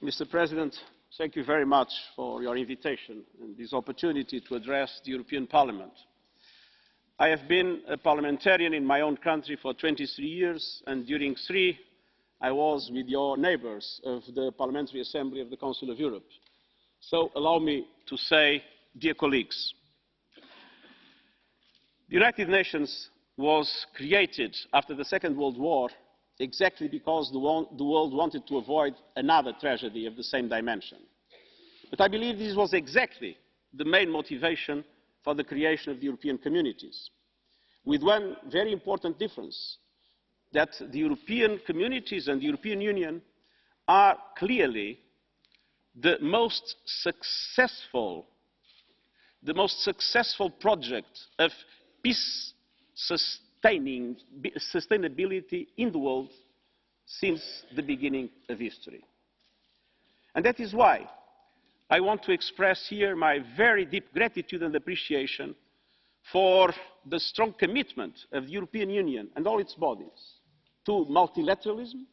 Mr. President, thank you very much for your invitation and this opportunity to address the European Parliament. I have been a parliamentarian in my own country for 23 years, and during 3 I was with your neighbours of the Parliamentary Assembly of the Council of Europe. So allow me to say, dear colleagues, the United Nations was created after the Second World War exactly because the world wanted to avoid another tragedy of the same dimension. But I believe this was exactly the main motivation for the creation of the European communities, with one very important difference, that the European communities and the European Union are clearly the most successful project of peace sustainability in the world since the beginning of history. And that is why I want to express here my very deep gratitude and appreciation for the strong commitment of the European Union and all its bodies to multilateralism,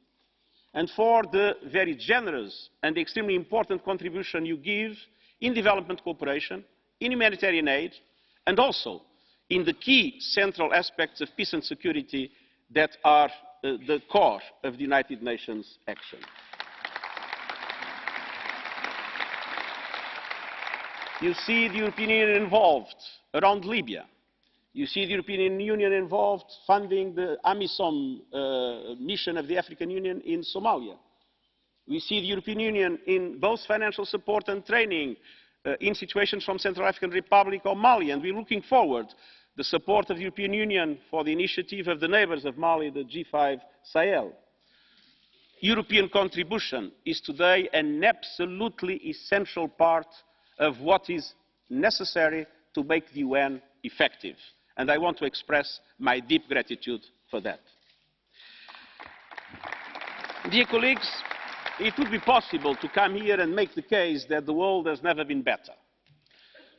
and for the very generous and extremely important contribution you give in development cooperation, in humanitarian aid, and also in the key central aspects of peace and security that are the core of the United Nations action. You see the European Union involved around Libya. You see the European Union involved funding the AMISOM mission of the African Union in Somalia. We see the European Union in both financial support and training in situations from Central African Republic or Mali, and we're looking forward the support of the European Union for the initiative of the neighbours of Mali, the G5 Sahel. European contribution is today an absolutely essential part of what is necessary to make the UN effective, and I want to express my deep gratitude for that. Dear colleagues, it would be possible to come here and make the case that the world has never been better.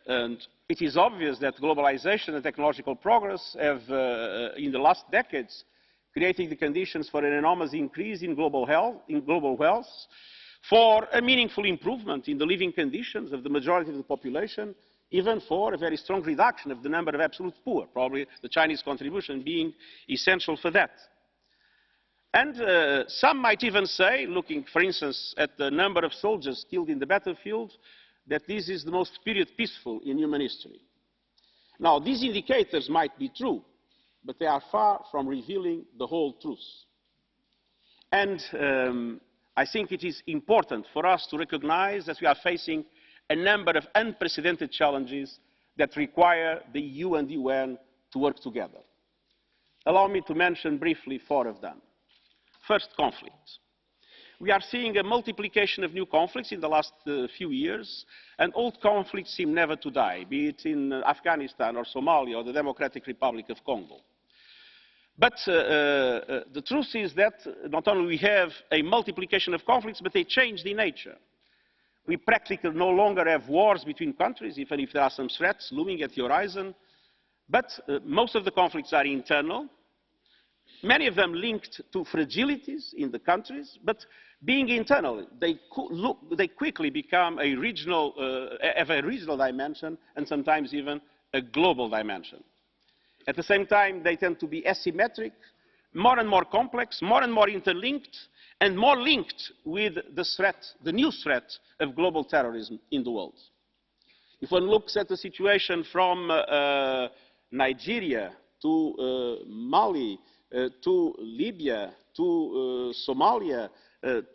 And it is obvious that globalization and technological progress have, in the last decades, created the conditions for an enormous increase in global wealth, for a meaningful improvement in the living conditions of the majority of the population, even for a very strong reduction of the number of absolute poor, probably the Chinese contribution being essential for that. And some might even say, looking, for instance, at the number of soldiers killed in the battlefield, that this is the most period peaceful in human history. Now, these indicators might be true, but they are far from revealing the whole truth. And I think it is important for us to recognize that we are facing a number of unprecedented challenges that require the EU and the UN to work together. Allow me to mention briefly 4 of them. First, conflict. We are seeing a multiplication of new conflicts in the last few years, and old conflicts seem never to die, be it in Afghanistan or Somalia or the Democratic Republic of Congo. But the truth is that not only we have a multiplication of conflicts, but they change in nature. We practically no longer have wars between countries, even if there are some threats looming at the horizon. But most of the conflicts are internal, many of them linked to fragilities in the countries, but being internal, they quickly become a regional, have a regional dimension and sometimes even a global dimension. At the same time, they tend to be asymmetric, more and more complex, more and more interlinked, and more linked with the new threat of global terrorism in the world. If one looks at the situation from Nigeria to Mali, to Libya, to Somalia,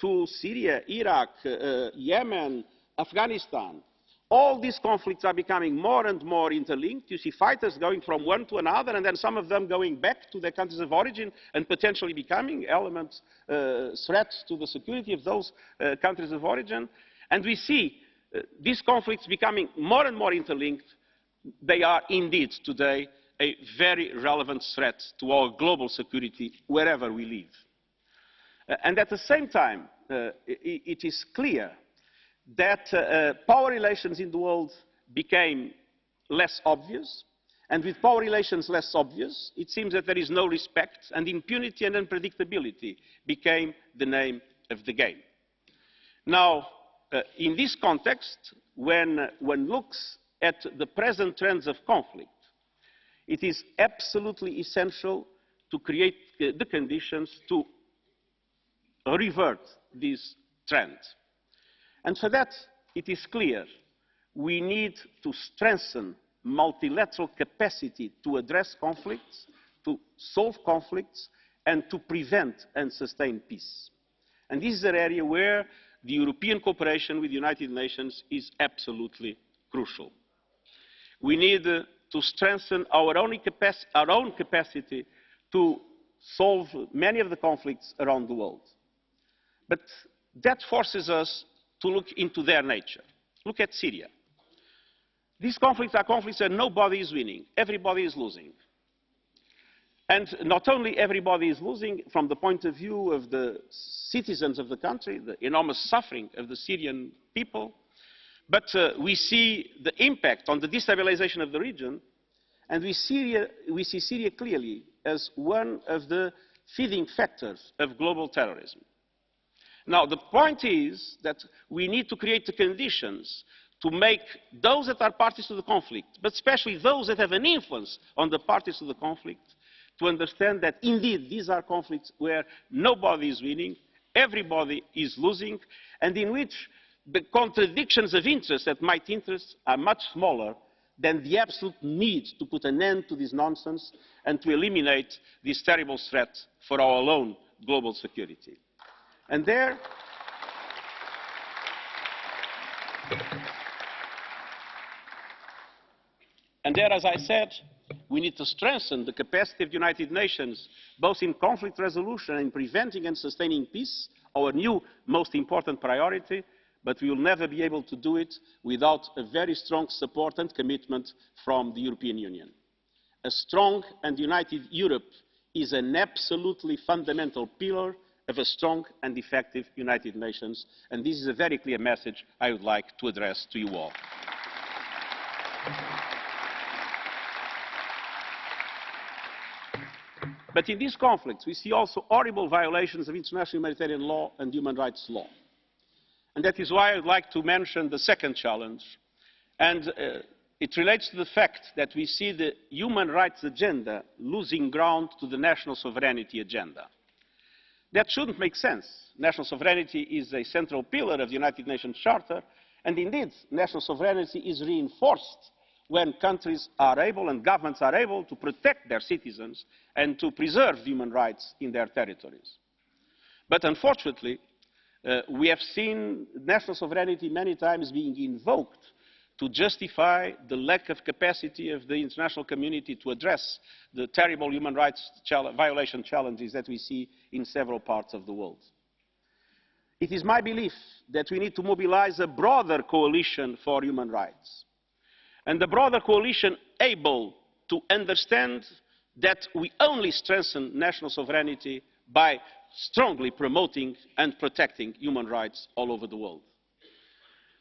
to Syria, Iraq, Yemen, Afghanistan, all these conflicts are becoming more and more interlinked. You see fighters going from one to another, and then some of them going back to their countries of origin and potentially becoming elements, threats to the security of those countries of origin. And we see these conflicts becoming more and more interlinked. They are indeed today a very relevant threat to our global security wherever we live. And at the same time, it is clear that power relations in the world became less obvious, and with power relations less obvious, it seems that there is no respect, and impunity and unpredictability became the name of the game. Now, in this context, when one looks at the present trends of conflict, it is absolutely essential to create the conditions to revert this trend. And for that, it is clear we need to strengthen multilateral capacity to address conflicts, to solve conflicts, and to prevent and sustain peace. And this is an area where the European cooperation with the United Nations is absolutely crucial. We need to strengthen our own capacity to solve many of the conflicts around the world. But that forces us to look into their nature. Look at Syria. These conflicts are conflicts where nobody is winning, everybody is losing. And not only everybody is losing from the point of view of the citizens of the country, the enormous suffering of the Syrian people, but we see the impact on the destabilization of the region, and we see Syria clearly as one of the feeding factors of global terrorism. Now, the point is that we need to create the conditions to make those that are parties to the conflict, but especially those that have an influence on the parties to the conflict, to understand that indeed these are conflicts where nobody is winning, everybody is losing, and in which the contradictions of interest that might interest are much smaller than the absolute need to put an end to this nonsense and to eliminate this terrible threat for our own global security. And there, as I said, we need to strengthen the capacity of the United Nations, both in conflict resolution and in preventing and sustaining peace, our new most important priority, but we will never be able to do it without a very strong support and commitment from the European Union. A strong and united Europe is an absolutely fundamental pillar of a strong and effective United Nations, and this is a very clear message I would like to address to you all. But in these conflicts, we see also horrible violations of international humanitarian law and human rights law. And that is why I would like to mention the second challenge. And it relates to the fact that we see the human rights agenda losing ground to the national sovereignty agenda. That shouldn't make sense. National sovereignty is a central pillar of the United Nations Charter, and indeed, national sovereignty is reinforced when countries are able and governments are able to protect their citizens and to preserve human rights in their territories. But unfortunately, we have seen national sovereignty many times being invoked to justify the lack of capacity of the international community to address the terrible human rights violation challenges that we see in several parts of the world. It is my belief that we need to mobilize a broader coalition for human rights, and a broader coalition able to understand that we only strengthen national sovereignty by strongly promoting and protecting human rights all over the world.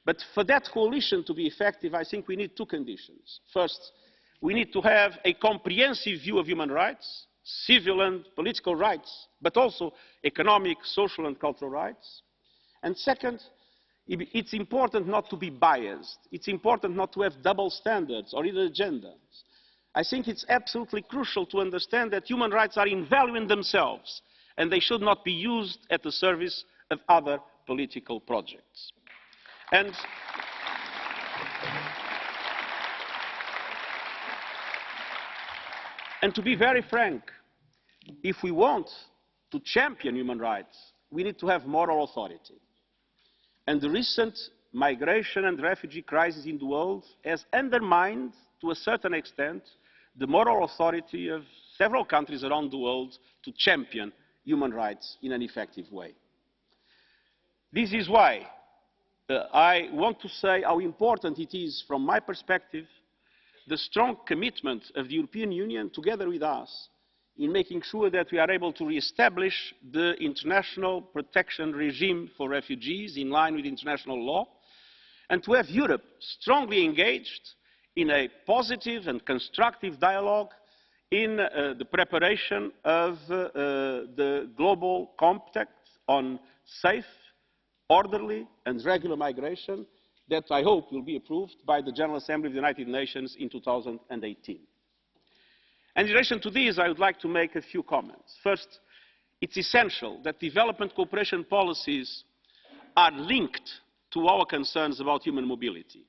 But for that coalition to be effective, I think we need two conditions. First, we need to have a comprehensive view of human rights, civil and political rights, but also economic, social and cultural rights. And second, it's important not to be biased. It's important not to have double standards or either agendas. I think it's absolutely crucial to understand that human rights are invaluable in themselves, and they should not be used at the service of other political projects. And to be very frank, if we want to champion human rights, we need to have moral authority. And the recent migration and refugee crisis in the world has undermined, to a certain extent, the moral authority of several countries around the world to champion human rights in an effective way. This is why I want to say how important it is, from my perspective, the strong commitment of the European Union, together with us, in making sure that we are able to re-establish the international protection regime for refugees in line with international law, and to have Europe strongly engaged in a positive and constructive dialogue in the preparation of the global compact on safe, orderly and regular migration that I hope will be approved by the General Assembly of the United Nations in 2018. And in relation to this, I would like to make a few comments. First, it's essential that development cooperation policies are linked to our concerns about human mobility.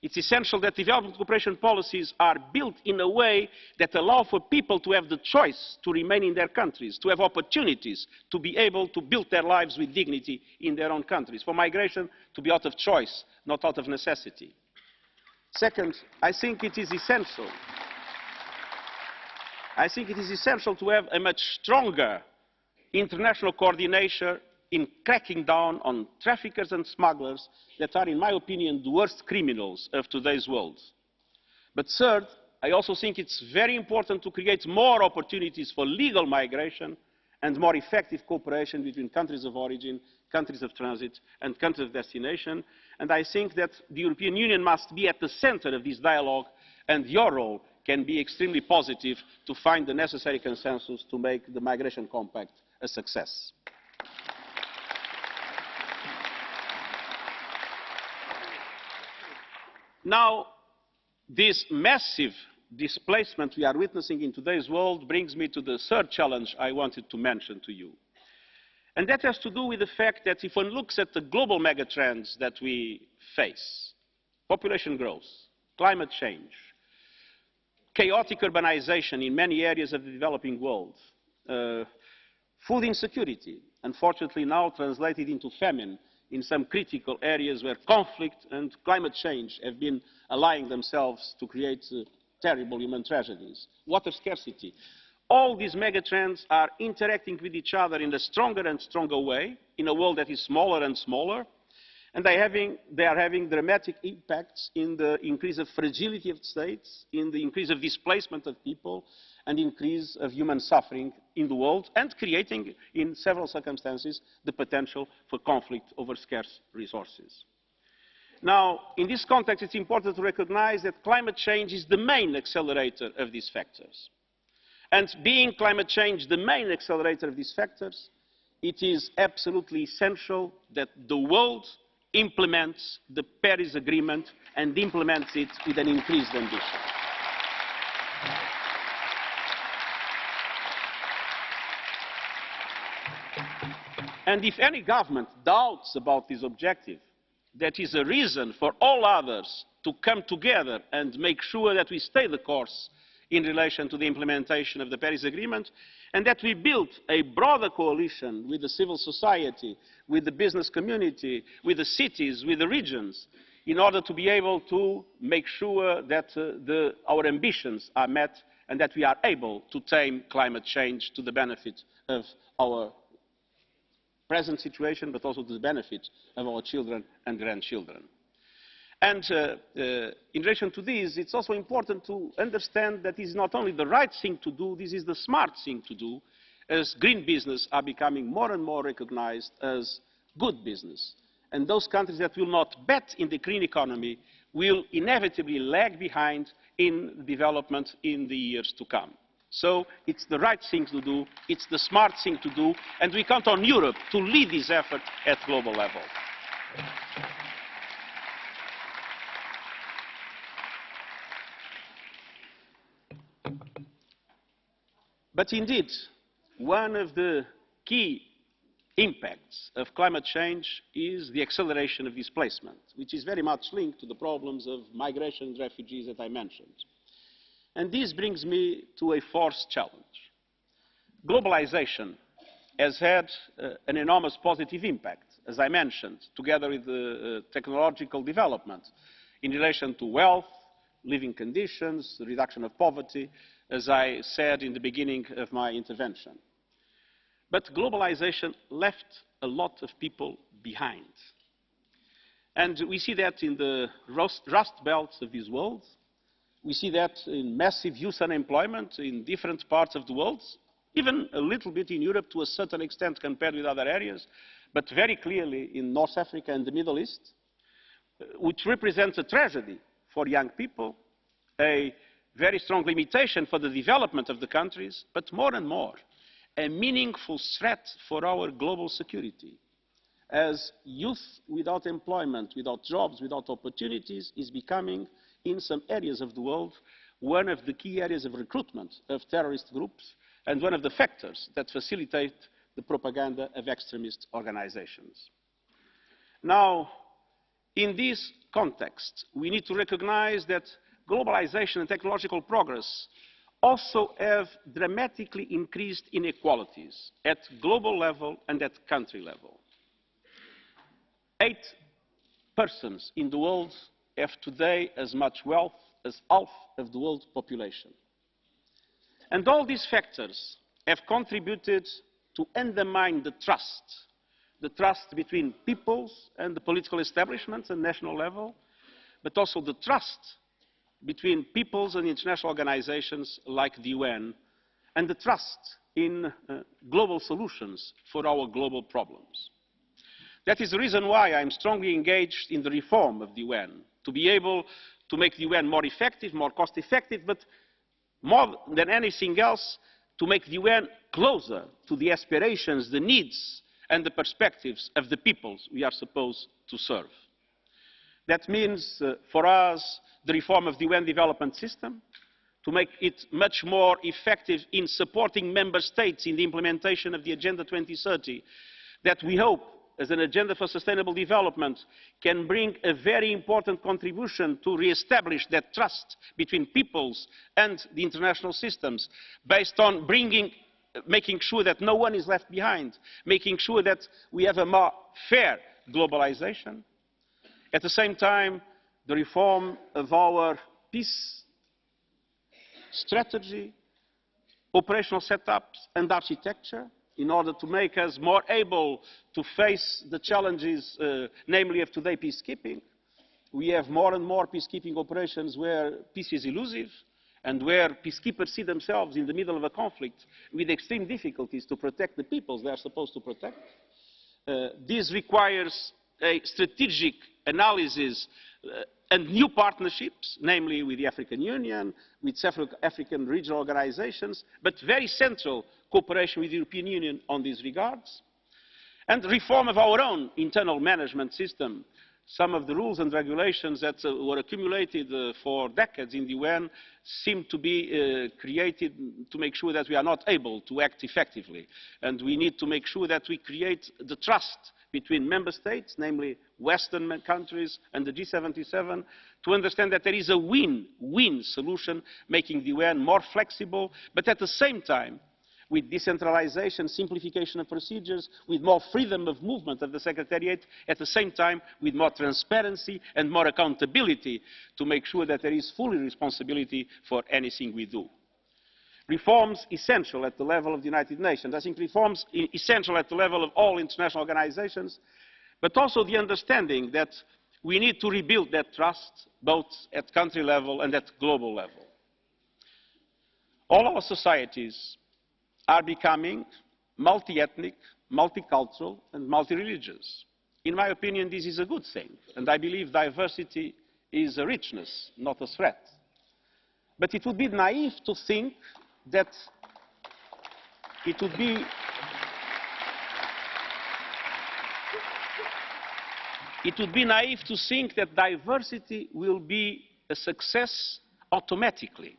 It's essential that development cooperation policies are built in a way that allow for people to have the choice to remain in their countries, to have opportunities, to be able to build their lives with dignity in their own countries, for migration to be out of choice, not out of necessity. Second, I think it is essential to have a much stronger international coordination in cracking down on traffickers and smugglers that are, in my opinion, the worst criminals of today's world. But third, I also think it's very important to create more opportunities for legal migration and more effective cooperation between countries of origin, countries of transit and countries of destination. And I think that the European Union must be at the center of this dialogue, and your role can be extremely positive to find the necessary consensus to make the Migration Compact a success. Now, this massive displacement we are witnessing in today's world brings me to the third challenge I wanted to mention to you. And that has to do with the fact that if one looks at the global megatrends that we face, population growth, climate change, chaotic urbanization in many areas of the developing world, food insecurity, unfortunately now translated into famine in some critical areas where conflict and climate change have been allying themselves to create terrible human tragedies, water scarcity. All these megatrends are interacting with each other in a stronger and stronger way, in a world that is smaller and smaller, and they are having dramatic impacts in the increase of fragility of states, in the increase of displacement of people, and increase of human suffering in the world, and creating, in several circumstances, the potential for conflict over scarce resources. Now, in this context, it's important to recognize that climate change is the main accelerator of these factors. And being climate change the main accelerator of these factors, it is absolutely essential that the world implements the Paris Agreement and implements it with an increased ambition. And if any government doubts about this objective, that is a reason for all others to come together and make sure that we stay the course in relation to the implementation of the Paris Agreement, and that we build a broader coalition with the civil society, with the business community, with the cities, with the regions, in order to be able to make sure that our ambitions are met and that we are able to tame climate change to the benefit of our present situation, but also to the benefit of our children and grandchildren. And in relation to this, it's also important to understand that this is not only the right thing to do, this is the smart thing to do, as green business are becoming more and more recognized as good business. And those countries that will not bet in the green economy will inevitably lag behind in development in the years to come. So it's the right thing to do, it's the smart thing to do, and we count on Europe to lead this effort at global level. But indeed, one of the key impacts of climate change is the acceleration of displacement, which is very much linked to the problems of migration and refugees that I mentioned. And this brings me to a fourth challenge. Globalization has had an enormous positive impact, as I mentioned, together with the technological development in relation to wealth, living conditions, the reduction of poverty, as I said in the beginning of my intervention. But globalization left a lot of people behind. And we see that in the rust belts of this world. We see that in massive youth unemployment in different parts of the world, even a little bit in Europe to a certain extent compared with other areas, but very clearly in North Africa and the Middle East, which represents a tragedy for young people, a very strong limitation for the development of the countries, but more and more, a meaningful threat for our global security. as youth without employment, without jobs, without opportunities, is becoming, in some areas of the world, one of the key areas of recruitment of terrorist groups and one of the factors that facilitate the propaganda of extremist organizations. Now, in this context, we need to recognize that globalization and technological progress also have dramatically increased inequalities at global level and at country level. 8 persons in the world have today as much wealth as half of the world population. And all these factors have contributed to undermine the trust between peoples and the political establishments at national level, but also the trust between peoples and international organizations like the UN, and the trust in global solutions for our global problems. That is the reason why I am strongly engaged in the reform of the UN, to be able to make the UN more effective, more cost-effective, but more than anything else, to make the UN closer to the aspirations, the needs, and the perspectives of the peoples we are supposed to serve. That means, for us, the reform of the UN development system, to make it much more effective in supporting member states in the implementation of the Agenda 2030, that we hope, as an agenda for sustainable development, can bring a very important contribution to re-establish that trust between peoples and the international systems, based on making sure that no one is left behind, making sure that we have a more fair globalization. At the same time, the reform of our peace strategy, operational setups and architecture, in order to make us more able to face the challenges, namely of today, peacekeeping. We have more and more peacekeeping operations where peace is elusive and where peacekeepers see themselves in the middle of a conflict with extreme difficulties to protect the peoples they are supposed to protect. This requires a strategic analysis and new partnerships, namely with the African Union, with several African regional organizations, but very central cooperation with the European Union on these regards. And reform of our own internal management system. Some of the rules and regulations that were accumulated for decades in the UN seem to be created to make sure that we are not able to act effectively. And we need to make sure that we create the trust between member states, namely Western countries and the G77, to understand that there is a win-win solution, making the UN more flexible, but at the same time, with decentralization, simplification of procedures, with more freedom of movement of the Secretariat, at the same time with more transparency and more accountability to make sure that there is full responsibility for anything we do. Reforms essential at the level of the United Nations. I think reforms essential at the level of all international organizations, but also the understanding that we need to rebuild that trust both at country level and at global level. All our societies are becoming multi-ethnic, multicultural and multi-religious. In my opinion, this is a good thing, and I believe diversity is a richness, not a threat. But it would be naive to think that it would be naive to think that diversity will be a success automatically.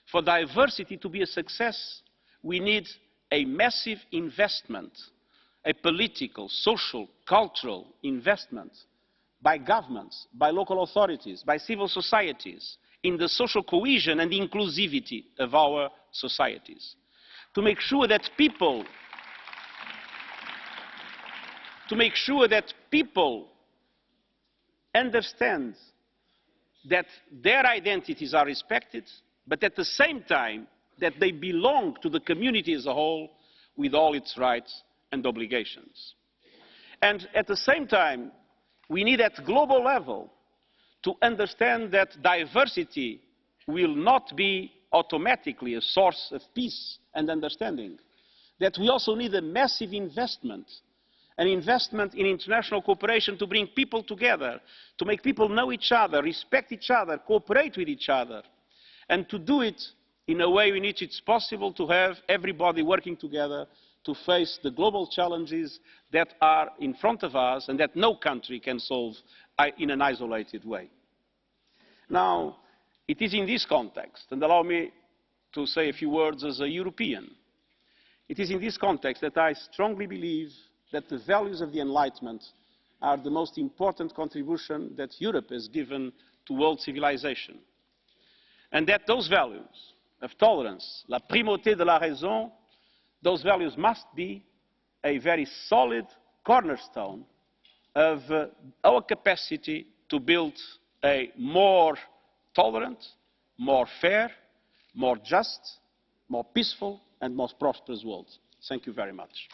For diversity to be a success, we need a massive investment, a political, social, cultural investment by governments, by local authorities, by civil societies, in the social cohesion and inclusivity of our societies. To make sure that people understand that their identities are respected, but at the same time that they belong to the community as a whole with all its rights and obligations. And at the same time, we need at global level to understand that diversity will not be automatically a source of peace and understanding. That we also need a massive investment, an investment in international cooperation to bring people together, to make people know each other, respect each other, cooperate with each other, and to do it in a way in which it's possible to have everybody working together to face the global challenges that are in front of us and that no country can solve in an isolated way. Now, it is in this context, and allow me to say a few words as a European, it is in this context that I strongly believe that the values of the Enlightenment are the most important contribution that Europe has given to world civilization. And that those values of tolerance, la primauté de la raison, those values must be a very solid cornerstone of our capacity to build a more tolerant, more fair, more just, more peaceful and more prosperous world. Thank you very much.